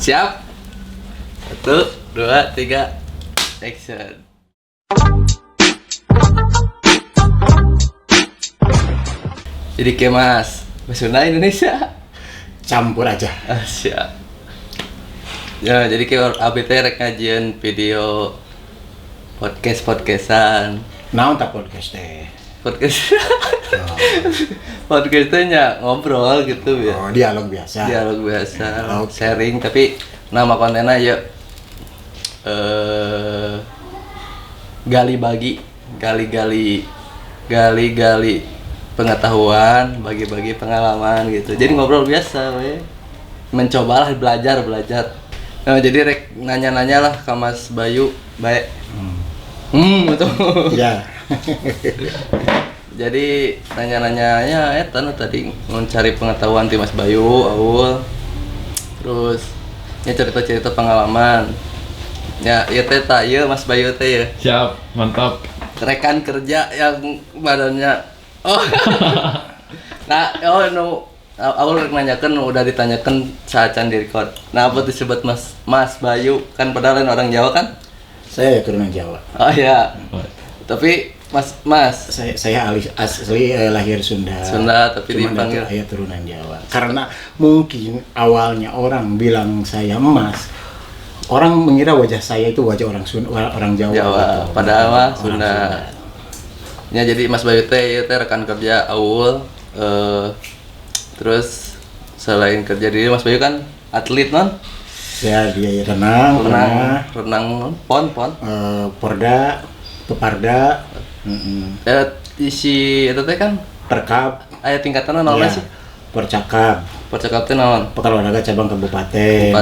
Siap? 1, 2, 3, action. Jadi kayak Mas Sunda Indonesia Campur aja. siap. Ya, jadi kayak ABT rek ngajian video podcastan. Naon tak podcast teh? Podcast. Podcastnya ngobrol gitu ya. Oh, dialog biasa. Dialog biasa, Oke. sharing, tapi nama kontennya ya gali pengetahuan, bagi-bagi pengalaman gitu. Jadi ngobrol biasa, we. Mencobalah belajar. Nah, jadi rek nanya-nanya lah ke Mas Bayu, baik. Betul. Ya. Jadi nanya-nanyanya tadi mencari pengetahuan di Mas Bayu awal. Terus ya cerita-cerita pengalaman. Ya, teh ya Mas Bayu teh ya. Siap, mantap. Rekan kerja yang badannya awal nanyakan udah ditanyakan saat can direcord. Nah, apa disebut Mas Bayu? Kan padahal orang Jawa kan? Saya keturunan Jawa. Oh iya. Tapi Mas Saya asli lahir Sunda. Tapi Cuman dipanggil saya turunan Jawa. Karena mungkin awalnya orang bilang saya Mas. Orang mengira wajah saya itu wajah orang orang Jawa. Gitu. Padahal mah Orang Sunda. Ya, jadi Mas Bayu teh rekan kerja Aul. Terus selain kerja diri Mas Bayu kan atlet non? Saya dia renang, pon. Porda, peparda, Isi itu teh kan perkap, aya tingkatan naon ya, sih? percakap, Percakap teh naon? pekan olahraga cabang kabupaten,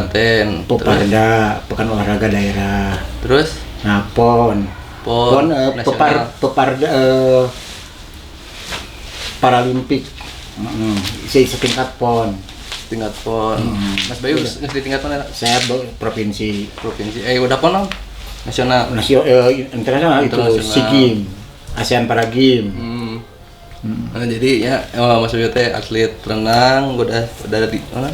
peparda, pekan olahraga daerah, Terus nah pon nasional. peparda paralimpik, setingkat pon. Tingkat pon. Mas Bayu Iya. geus di tingkat mana? Saya provinsi Provinsi. Udah pon non? Nasional. internasional itu SEA Games, ASEAN Para Games. Nah, jadi ya Mas Bayu teh atlet renang, udah di mana?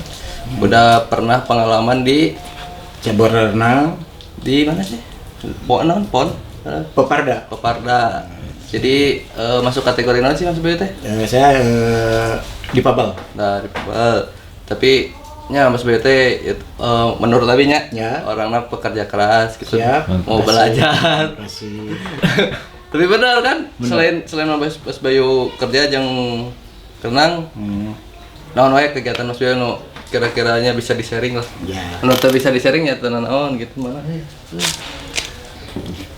Udah pernah pengalaman di Cabur renang, mana sih? Pon. peparda. Jadi masuk kategori mana sih Mas Bayu teh? Saya difabel. Nah, di Papua. Tapi nya Mas Bayu teh menurut abi nya Ya. orangnya pekerja keras gitu. Siap. Mau belajar. Kasih. Tapi benar kan? Selain Mas Bayu kerja jeung renang, naon wae kegiatan Mas Bayu nu kira-kiranya bisa di-sharing lah. Ya. Anu teu bisa di-sharing ya teu naon gitu malah.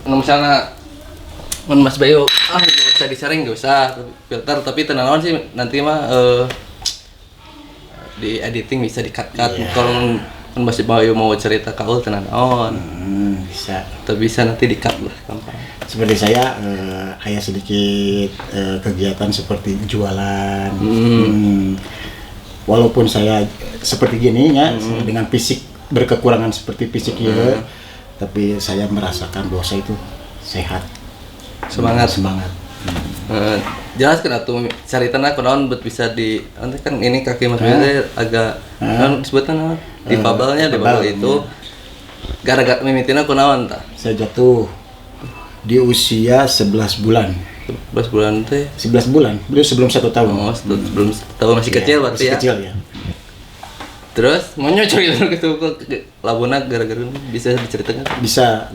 Anu misalnya Mas Bayu, nggak usah di-sharing, nggak usah filter, tapi teu naon sih nanti mah di editing bisa di-cut. Iya. Kalau Mas Bayu mau cerita ke teu naon. Bisa. Tapi bisa nanti di-cut lah gampang. Seperti saya ada sedikit kegiatan seperti jualan. Walaupun saya seperti gini ya, dengan fisik berkekurangan seperti fisik ya, tapi saya merasakan bahwa saya itu sehat. Semangat. Jelas kan atuh caritana kunaon bet bisa di nanti kan ini kaki Mas Bayu teh agak kan disebutna difabelnya itu gara-gara mimitina kunaon tah? Saya jatuh di usia 11 bulan. 11 bulan teh. 11 bulan, belum sebelum 1 tahun. Oh, sebelum tahun masih kecil berarti masih ya. kecil ya. Terus mau cerita gitu labuna gara-gara bisa diceritakan? Bisa.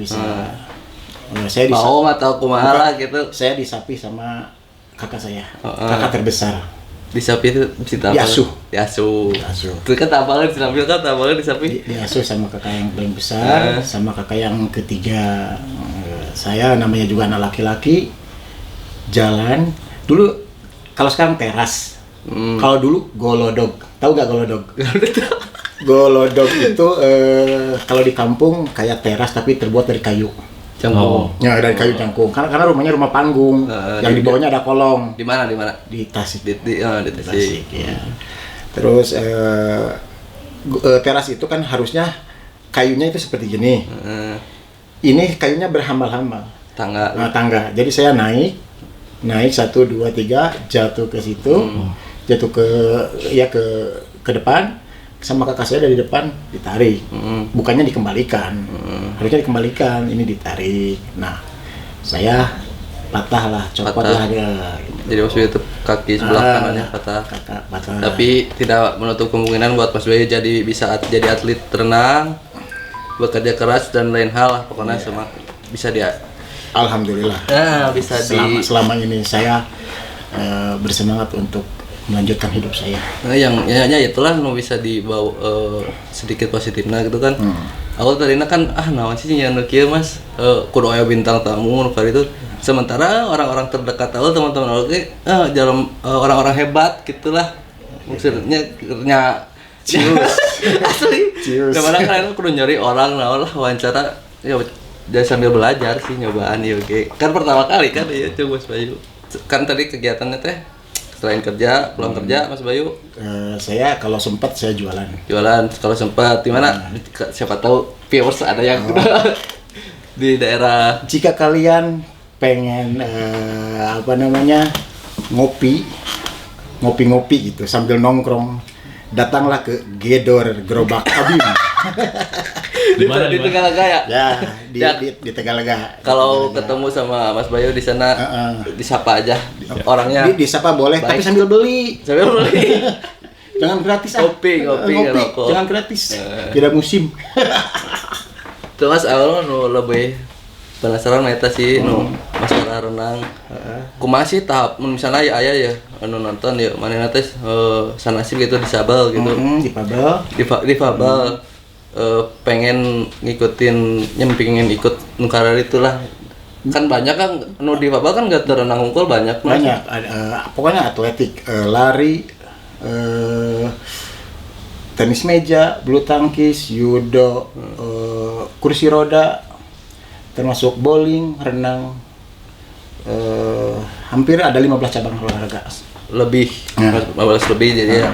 Saya Mau atau kumaha lah gitu. Saya disapi sama kakak saya, kakak terbesar. Disapi itu cerita apa? Diasuh. Itu kan tapalan disapi kan tapalan disapi. Diasuh sama kakak yang paling besar, sama kakak yang ketiga. Saya namanya juga anak laki-laki. Jalan dulu, kalau sekarang teras. Kalau dulu golodog. Tahu gak golodog? Golodog itu kalau di kampung kayak teras tapi terbuat dari kayu. Cangkung. Ya, dari kayu cangkung. Karena rumahnya rumah panggung. Yang di bawahnya ada kolong. Di mana? Di Tasik. Di Tasik. Tasik, ya. Terus teras itu kan harusnya kayunya itu seperti gini. Ini kayunya berhambal-hambal. Tangga. Jadi saya naik 1, 2, 3, jatuh ke situ, jatuh ke depan. sama kakak saya dari depan ditarik, bukannya dikembalikan, harusnya dikembalikan, ini ditarik. Nah, saya patah lah, copot lah dia. Jadi Mas Bayu itu kaki sebelah kanannya patah. Patah. Tapi tidak menutup kemungkinan buat Mas Bayu jadi atlet renang, bekerja keras dan lain hal lah pokoknya sama bisa dia. Alhamdulillah. Nah, bisa selama ini saya bersemangat untuk melanjutkan hidup saya. Nah, yang itulah mau bisa dibawa sedikit positifnya gitu kan. Aku tadinya kan naon sih yang kieu Mas, kudu aya bintang tamu kali itu. Sementara orang-orang terdekat tahu teman-teman oke dalam orang-orang hebat gitulah. Maksudnya cius. Asli. Cius. Dimana kan aku kudu nyari orang naon lah wawancara ya jadi sambil belajar sih nyobaan ya oke. Kan pertama kali kan ya coba Mas Bayu. Kan tadi kegiatannya teh selain kerja, pulang kerja Mas Bayu? Saya kalau sempat saya jualan. Jualan kalau sempat di mana? Siapa tahu viewers ada yang di daerah. Jika kalian pengen ngopi gitu sambil nongkrong, datanglah ke Gedor Gerobak Abim. Di Tegalaga ya? Ya, di Tegalaga. Kalau ketemu sama Mas Bayu di sana, disapa aja orangnya. Disapa boleh, tapi sambil beli. Jangan gratis Kopi, ngerokok. Jangan gratis. Tidak musim. Terus awal lebih penasaran eta sih masalah renang. Kumaha sih tahap misalnya aya ya nonton ya manehna teh sanasib gitu disabel gitu. Difabel. Pengen ngikutin pengen ikut nukarar itulah kan banyak kan difabel kan gak terenang unggul banyak pokoknya atletik, lari, tenis meja, bulu tangkis, judo, kursi roda, termasuk bowling, renang, hampir ada 15 cabang olahraga lebih 15 lebih jadi ya.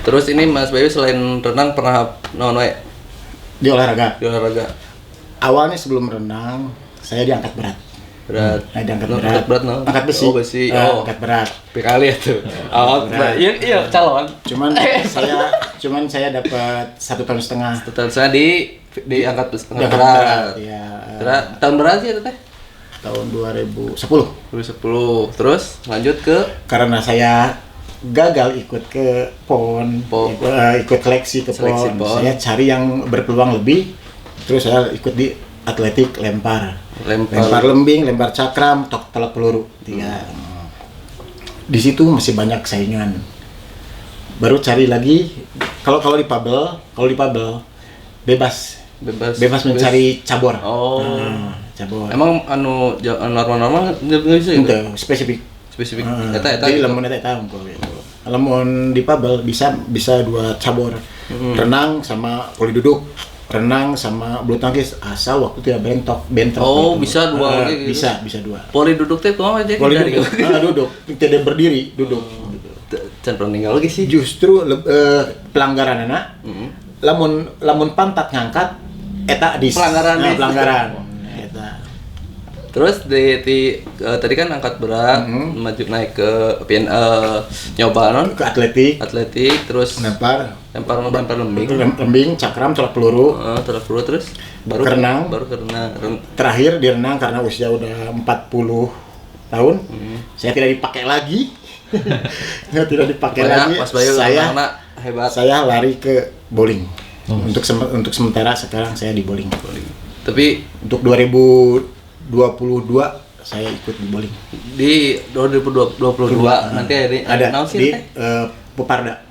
Terus ini Mas Bayu selain renang pernah di olahraga. Awalnya sebelum renang, saya diangkat berat. Angkat berat. Angkat besi. Besi. Angkat berat. Sekali itu. Iya, calon. Cuman saya dapat 1,5 tahun. 1,5 tahun diangkat berat. Iya. Tahun berapa sih itu teh? Tahun 2010. Terus lanjut ke karena saya gagal ikut ke PON, ikut seleksi ke PON. Saya cari yang berpeluang lebih, terus saya ikut di atletik lempar lembing, lempar cakram, tolak peluru. Di situ masih banyak saingan. Baru cari lagi kalau di pabel bebas mencari cabur. Cabur. Emang normal bisa itu spesifik. Jadi lamun eta lamun di pabel bisa 2 cabur. Renang sama voli duduk. Renang sama bulu tangkis asal waktu tidak bentrok. Oh, gitu. Bisa 2 gitu. Bisa 2. Voli duduk teh kumaha aja duduk. Tidak berdiri, duduk. Can meninggal lagi sih. Justru pelanggaran anak. Lamun pantat ngangkat eta pelanggaran. Terus tadi kan angkat berat, maju naik ke nyoba ke atletik, terus lempar lembing, cakram, tolak peluru, terus baru renang. Terakhir di renang karena usia udah 40 tahun, saya tidak dipakai lagi. Mas Bayu hebat. Saya lari ke bowling. Untuk sementara sekarang saya di bowling. Tapi untuk 2022 saya ikut di bowling. Di 2022 nanti ada di Puparda.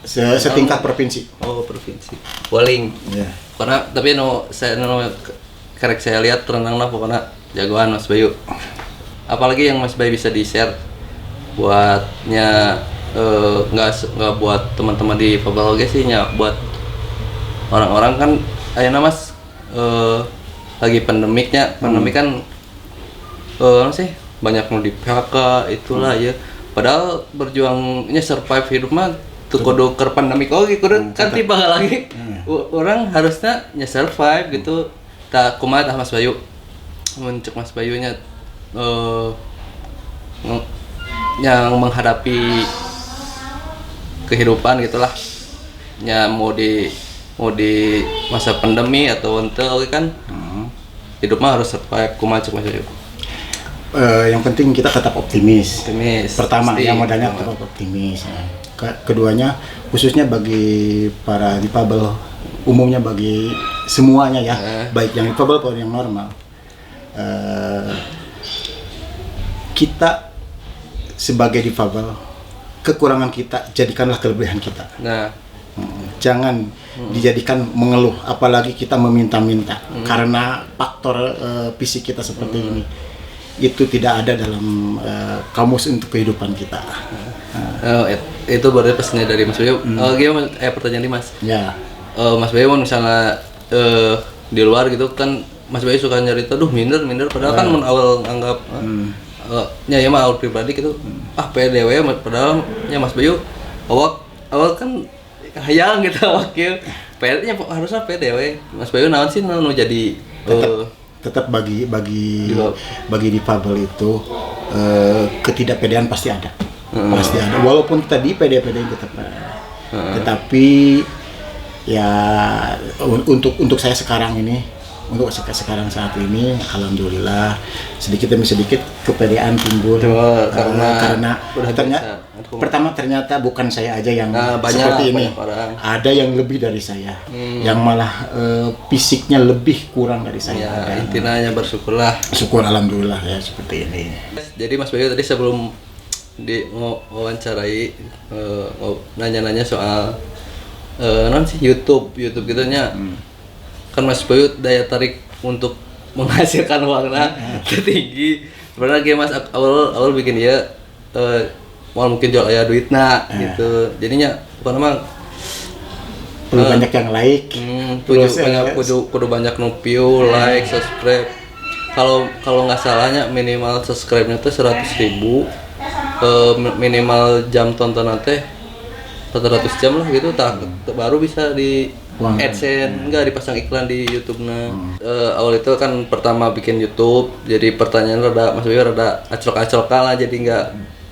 Setingkat provinsi. Oh, provinsi. Bowling. Yeah. Karena tapi saya lihat renang lah pokoknya jagoan Mas Bayu. Apalagi yang Mas Bayu bisa di-share buatnya nggak buat teman-teman di Pabel sih nya buat orang-orang kan ayeuna Mas lagi pandemik kan sih banyak mau di PHK itulah ya padahal berjuangnya survive hidup mah tuh kudu ke pandemik kudu kan tiba lagi orang harusnya survive gitu tak kumaha Mas Bayu muncul Mas Bayunya yang menghadapi kehidupan gitulah ya mau di masa pandemi atau henteu oke kan hidup mah harus survive kumaha cek Mas Bayu. Yang penting kita tetap optimis. Pertama pasti. yang modalnya tetap optimis. Ya. Keduanya khususnya bagi para difabel, umumnya bagi semuanya ya, baik yang difabel maupun yang normal. Kita sebagai difabel, kekurangan kita jadikanlah kelebihan kita. Nah, jangan dijadikan mengeluh, apalagi kita meminta-minta karena faktor fisik kita seperti ini. Itu tidak ada dalam kamus untuk kehidupan kita. Itu berarti pesannya dari Mas Bayu. Gimana pertanyaan nih Mas? Ya. Mas Bayu misalnya di luar gitu kan Mas Bayu suka nyari tuh minder padahal kan awal anggap ya mah awal pribadi gitu PDW padahal ya Mas Bayu awal kan hayang gitu wakil PD-nya harusnya PDW. Mas Bayu naon sih nu jadi tetap bagi difabel itu ketidakpedean pasti ada. Pasti ada walaupun tadi pede-pede tetap ada. Tetapi ya untuk saya sekarang ini, untuk sekarang saat ini alhamdulillah sedikit demi sedikit kepedean timbul karena ternyata bukan saya aja yang seperti ini, ada yang lebih dari saya, yang malah fisiknya lebih kurang dari saya. Intinya bersyukurlah. Syukur alhamdulillah ya seperti ini. Jadi Mas Bayu tadi sebelum wawancarai nanya-nanya soal YouTube gitunya. Kan Mas Bayu daya tarik untuk menghasilkan uangnya tertinggi. Pernah kayak Mas awal bikin ya mau mungkin jual aya duitna gitu. Jadinya bukan emang perlu banyak yang like. Kudu banyak nu view, like, subscribe. Kalau nggak salahnya minimal subscribe-nya tuh 100.000. Minimal jam tontonan teh 400 jam lah gitu, baru bisa di AdSense, enggak dipasang iklan di YouTube-nya. Awal itu kan pertama bikin YouTube, jadi pertanyaan Mas Bayu rada aclok-aclokan lah, jadi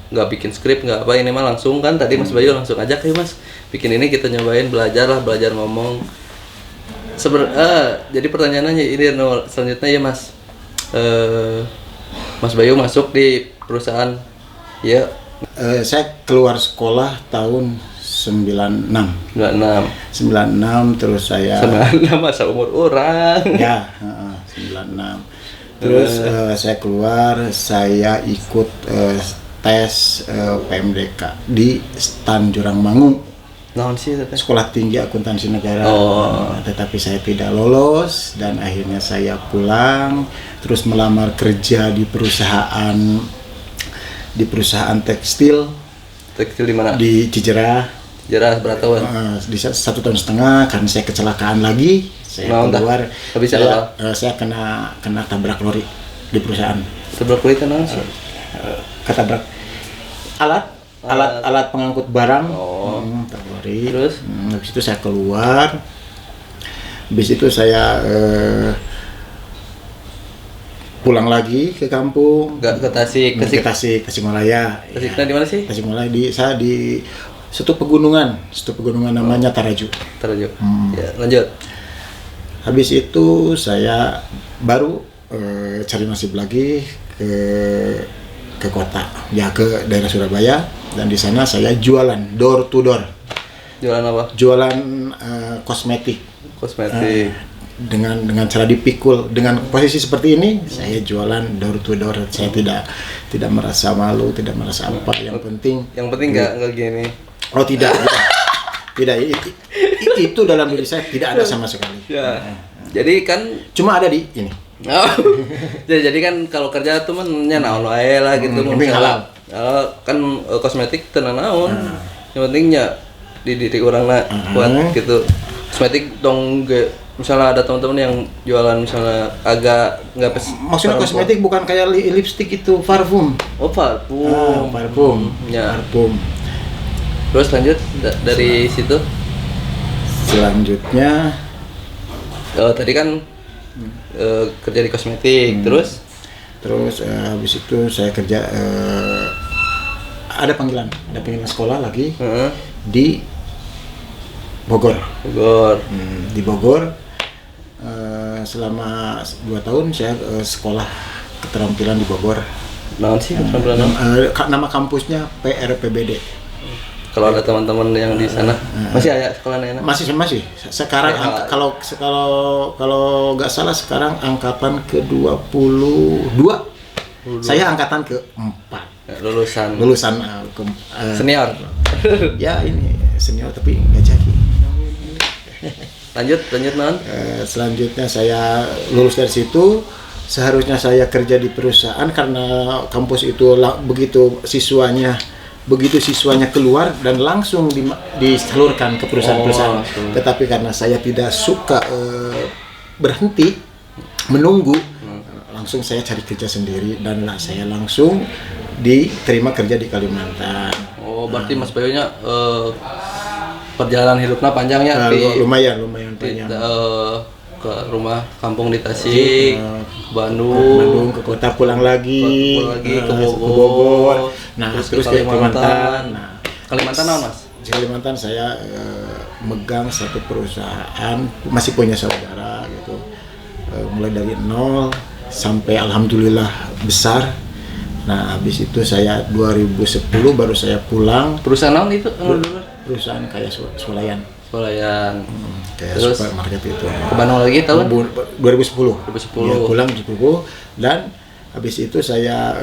nggak bikin skrip, nggak apa, ini mah langsung kan tadi Mas Bayu langsung ajak, "Yuk Mas, bikin ini kita nyobain, belajar ngomong." Jadi pertanyaannya ini selanjutnya ya Mas. Mas Bayu masuk di perusahaan ya. Saya keluar sekolah tahun 96 terus saya 96 masa umur orang ya 96 terus saya keluar, saya ikut tes PMDK di STAN Jurangmangu, Sekolah Tinggi Akuntansi Negara. Tetapi saya tidak lolos dan akhirnya saya pulang terus melamar kerja di perusahaan tekstil di mana? Di Cijerah berapa tahun? Di 1,5 tahun karena saya kecelakaan lagi. Saya keluar. Saya kena tabrak lori di perusahaan. Tabrak lori kan sih? Ketabrak alat pengangkut barang. Tabrak lori. Terus? Habis itu saya keluar. Habis itu saya pulang lagi ke kampung. Ke Tasikmalaya. Tasiknya di mana sih? Tasikmalaya di satu pegunungan namanya Taraju. Ya, lanjut. Habis itu saya baru cari nasib lagi ke kota, ya ke daerah Surabaya, dan di sana saya jualan door to door. Jualan apa? Jualan kosmetik. Dengan cara dipikul, dengan posisi seperti ini saya jualan door to door. Saya tidak merasa malu, tidak merasa apa. Yang penting nggak gini. Oh tidak. Itu dalam diri saya tidak ada sama sekali. Ya. Jadi kan cuma ada di ini. Jadi kan kalau kerja tuh nya naon wae lah gitu. Misalnya kan kosmetik tenan naon. Yang pentingnya di diri urangna buat gitu. Kosmetik dong misalnya ada teman-teman yang jualan misalnya agak nggak maksudnya kosmetik bukan kayak lipstick itu, parfum. Parfum. Parfum. Ya. Parfum. Terus lanjut dari situ. Selanjutnya tadi kan kerja di kosmetik. Terus habis itu saya kerja ada panggilan sekolah lagi di Bogor. Bogor. Di Bogor selama 2 tahun saya sekolah keterampilan di Bogor. Naon sih keterampilan? Nama kampusnya PRPBD. Kalau ada teman-teman yang di sana masih ada sekolahnya enak? Masih. Sekarang kalau nggak salah sekarang angkatan ke-22. Saya angkatan ke-4. Lulusan senior. Ya ini senior tapi nggak jadi. Lanjut non. Selanjutnya saya lulus dari situ. Seharusnya saya kerja di perusahaan karena kampus itu begitu siswanya keluar dan langsung disalurkan ke perusahaan-perusahaan. Tetapi karena saya tidak suka berhenti menunggu, langsung saya cari kerja sendiri dan saya langsung diterima kerja di Kalimantan. Oh, berarti Mas Bayonya perjalanan hidupnya panjang ya? Lumayan panjang. Ke rumah kampung di Tasik, Bandung, ke kota, pulang lagi ke Bogor. Nah, terus ke Kalimantan. Kalimantan apa Mas? Di Kalimantan saya megang satu perusahaan, masih punya saudara gitu. Mulai dari nol sampai alhamdulillah besar. Nah, habis itu saya 2010 baru saya pulang. Perusahaan apa itu? Perusahaan kayak swalayan. Kayak terus supermarket itu. Ke Bandung lagi tahun 2010. Ya, pulang 2010 dan habis itu saya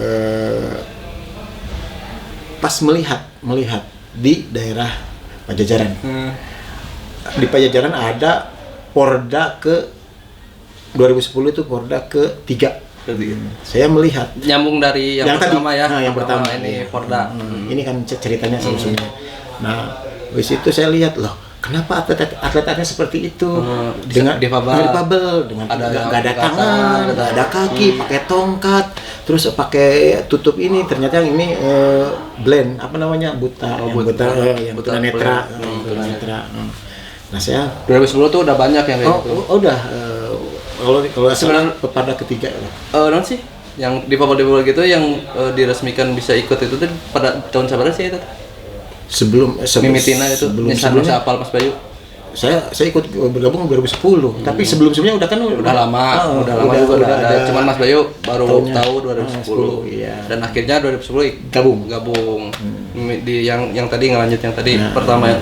pas melihat di daerah Pajajaran. Di Pajajaran ada Porda ke 2010 itu Porda ke-3. Saya melihat nyambung dari yang pertama tadi, ya. Yang pertama ini Porda. Ini kan ceritanya solusinya. Nah, habis itu saya lihat loh. Kenapa atletnya seperti itu? Dengan difabel, dengan nggak ada tangan, nggak ada kaki, pakai tongkat, terus pakai tutup ini. Ternyata yang ini blend, apa namanya, buta netra. Nah saya 2010 tuh udah banyak yang kayak gitu. Udah. Kalau sebenarnya pada ketiga. Non sih, yang difabel gitu yang diresmikan bisa ikut itu tuh pada tahun sabar sih itu. Mimitina itu sebelumnya apal Mas Bayu. Saya ikut bergabung 2010, tapi sebelumnya udah lama juga udah ada. Cuman Mas Bayu baru tahu 2010. Iya. Dan akhirnya 2010 gabung. Di yang tadi ngelanjut yang tadi pertama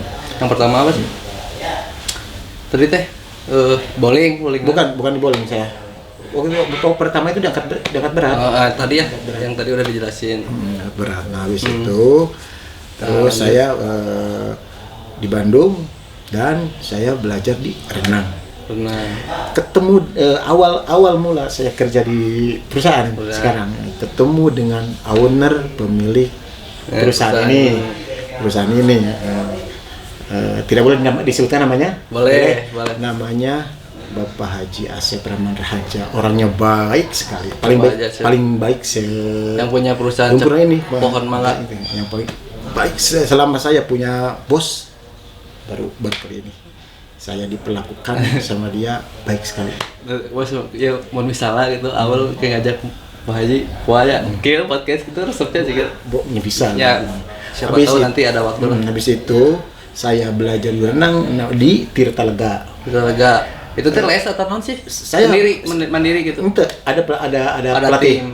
apa sih? Tadi teh bowling. Bukan di bowling saya. Pertama itu diangkat berat. Tadi ya, yang tadi udah dijelasin. Berat. Nah, habis itu terus saya di Bandung dan saya belajar di renang. Ketemu awal mula saya kerja di perusahaan sekarang, ketemu dengan owner pemilik perusahaan ini. Tidak boleh disebutkan namanya? Boleh. Namanya Bapak Haji Asep Rahman Rahaja. Orangnya baik sekali, paling baik yang punya perusahaan ini Pohon Mangga. Yang paling baik selama saya punya bos baru kali ini saya diperlakukan sama dia baik sekali. Bos ya mau misalnya gitu awal kayak ngajak Pak Haji ya kieu podcast itu resepnya juga bisa ya, siapa tahu nanti ada waktu. Habis itu saya belajar berenang di Tirta Lega. Itu teh les atau non sih? Saya mandiri gitu. Ada pelatih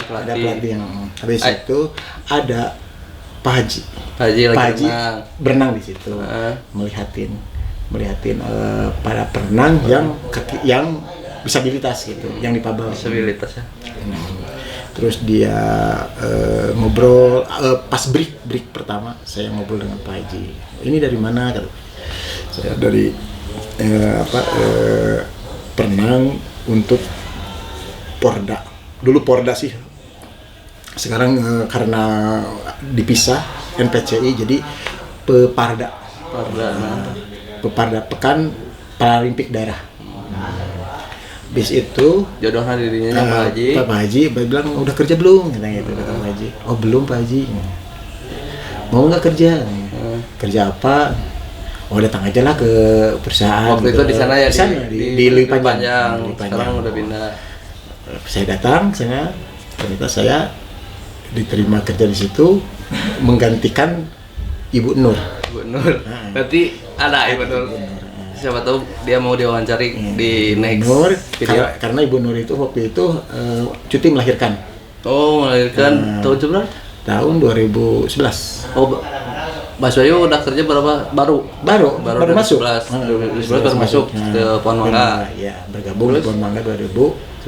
yang habis itu ada Pak Haji berenang di situ, melihatin para perenang yang disabilitas gitu, yang difabel. Disabilitas ya. Terus dia ngobrol pas break pertama saya ngobrol dengan Pak Haji. Ini dari mana? Saya dari perenang untuk Porda. Dulu Porda sih. Sekarang karena dipisah NPCI jadi Peparda. Peparda Pekan Paralimpik Daerah. Bis itu jodohnya dirinya Pak Haji bilang udah kerja belum? Katanya gitu kata Pak Haji. Oh belum Pak Haji. Mau nggak kerja? Kerja apa? Oh datang aja lah ke perusahaan. Waktu itu di sana ya di Lewi Panjang. Sekarang udah pindah. Saya datang sana, ternyata saya diterima kerja di situ menggantikan Ibu Nur. Berarti ada Ibu Nur. siapa tahu dia mau diwawancari di next Nur, video. karena Ibu Nur itu waktu itu cuti melahirkan Oh, melahirkan tahun berapa? tahun 2011. Oh, Mas Bayu udah kerja berapa? Baru Masuk. 2011 baru masuk ke Pohon Mangga. Ya, bergabung di Pohon Mangga 2011.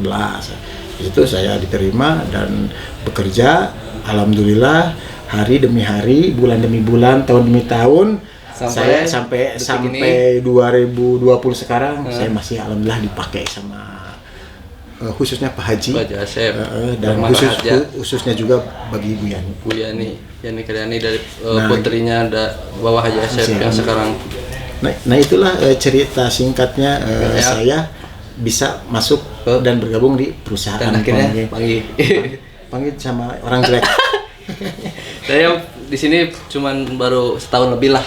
Di situ saya diterima dan bekerja. Alhamdulillah hari demi hari, bulan demi bulan, tahun demi tahun. Sampai 2020 sekarang saya masih alhamdulillah dipakai sama khususnya Pak Haji, Asep, dan khususnya juga bagi Ibu Yani. Bu Yani Karyani dari putrinya bawah Haji Asep yang sekarang. Nah itulah cerita singkatnya saya bisa masuk dan bergabung di perusahaan. Dan akhirnya panggil sama orang jelek. Saya di sini cuman baru setahun lebih lah.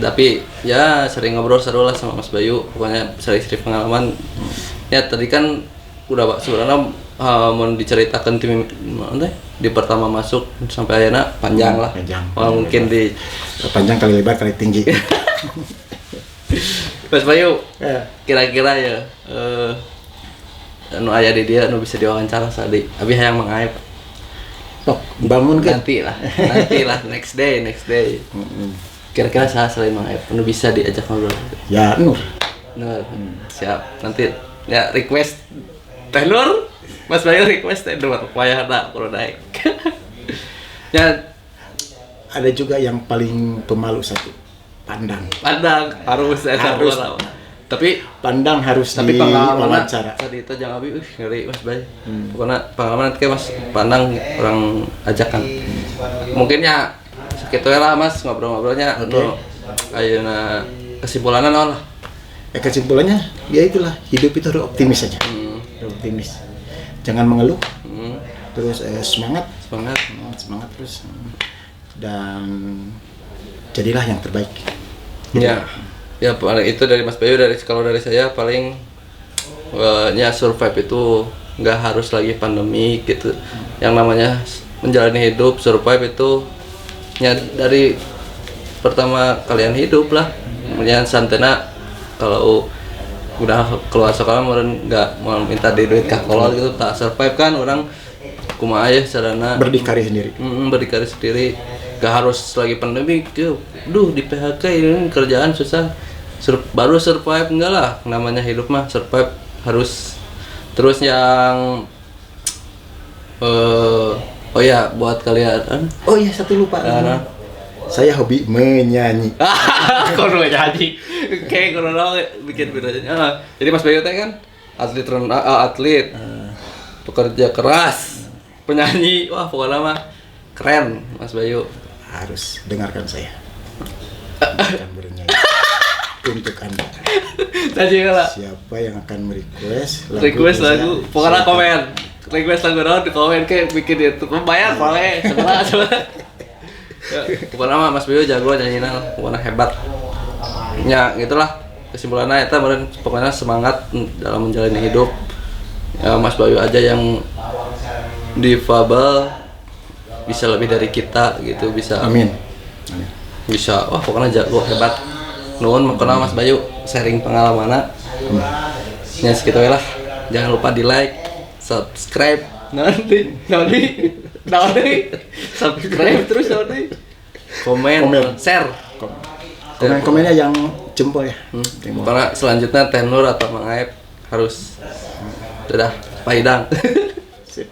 Tapi ya sering ngobrol seru lah sama Mas Bayu, pokoknya sering-sering pengalaman. Ya tadi kan udah sebenarnya mau diceritakan tim di pertama masuk sampai akhirnya panjang lah. Mungkin di panjang kali lebar kali tinggi. Mas Bayu, kira-kira ya anu aya di dia anu bisa diwawancara sadi. Abi hayang mangaep. Bangun kan? Nanti lah next day. Kira-kira saya selain mangaep anu bisa diajak ngobrol. Ya Nur. Siap. Nanti ya request Tenur, Mas Bayu request Tenur, wayah ada kalau naik. Ya ada juga yang paling pemalu satu, Pandang harus. Tapi Pandang harus diwawancara. Tadi itu jangan abi, ngeri Mas Bayu. Pokoknya pengalaman nanti Mas Pandang orang ajakan. Mungkin ya segitu lah Mas ngobrol-ngobrolnya. Ayeuna kesimpulannya naon lah. Kesimpulannya ya itulah, hidup itu harus optimis saja. Optimis, jangan mengeluh, terus semangat terus, dan jadilah yang terbaik. Ya paling itu dari Mas Bayu. Kalau dari saya paling ya survive itu nggak harus lagi pandemi gitu. Yang namanya menjalani hidup, survive itu ya dari pertama kalian hidup lah. Kemudian santena kalau udah keluar sekolah meureun nggak mau minta duit ka kolot gitu, tak survive kan orang kumaha aya carana berdikari sendiri. Berdikari sendiri, gak harus lagi pandemi gitu. Di PHK ini kerjaan susah. Baru survive enggak lah, namanya hidup mah survive harus. Terus yang oh ya buat kalian satu lupa. Saya hobi menyanyi. Kono nyanyi. Kayak kono bikin videonya. Jadi Mas Bayu teh kan atlet, pekerja keras, penyanyi. Wah, pokoknya mah keren Mas Bayu. Harus dengarkan saya. Akan bernyanyi untuk Anda. Tadi lah. Siapa yang akan merequest lagu? Pokoknya komen. Request lagu di komen kayak bikin itu membayar boleh. Sebenarnya. Ya, pokoknya mah Mas Bayu jago nyanyinya, pokoknya hebat. Ya gitulah kesimpulannya eta meureun, pokoknya semangat dalam menjalani hidup. Ya Mas Bayu aja yang difabel bisa lebih dari kita gitu, bisa. Amin. Bisa, wah pokoknya jago hebat. Nuhun makanya Mas Bayu sharing pengalamanna. Ya segitu lah. Jangan lupa di like, subscribe, nanti subscribe terus nanti komen. Share. Komennya yang jempol ya. Karena selanjutnya Tenur atau Mangaep harus dadah Paidang. Sip.